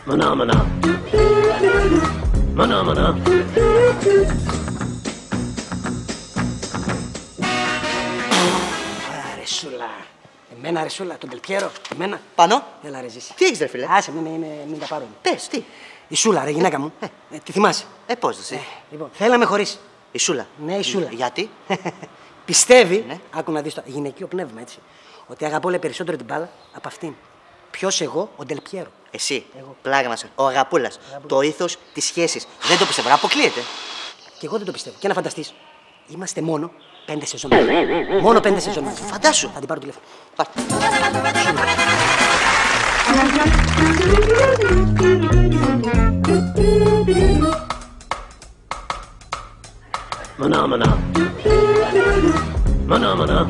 Μανά, μανά. Μανά, μανά. Ρεσούλα. Εμένα, Ρεσούλα, τον Τελπιέρο. Εμένα. Πάνω. Έλα, ρε, ζήσει. Τι έχεις, ρε φίλε? Άσε, μην τα πάρω. Πες, τι. Η Σούλα, ρε, γυναίκα μου. Τη θυμάσαι? Πώς δεν εσύ. Λοιπόν, θέλει να με χωρίσει. Η Σούλα. Ναι, η Σούλα. Γιατί? Πιστεύει, Ναι. άκου να δεις το γυναικείο πνεύμα, έτσι, ότι αγαπώ λέει περισσότερο την μπάλα από αυτήν. Ποιος εγώ, ο Ντελπιέρο. Εσύ. Εγώ. Πλάγα μας. Ο Αγαπούλας. Το ήθος της σχέσης. Δεν το πιστεύω. Αποκλείεται. Και εγώ δεν το πιστεύω. Και να φανταστείς, είμαστε μόνο 5 σεζόν. Μόνο 5 σεζόν. Φαντάσου. Θα την πάρω τηλέφωνο. Πάρτε. Μανά, μανά. Μανά, μανά.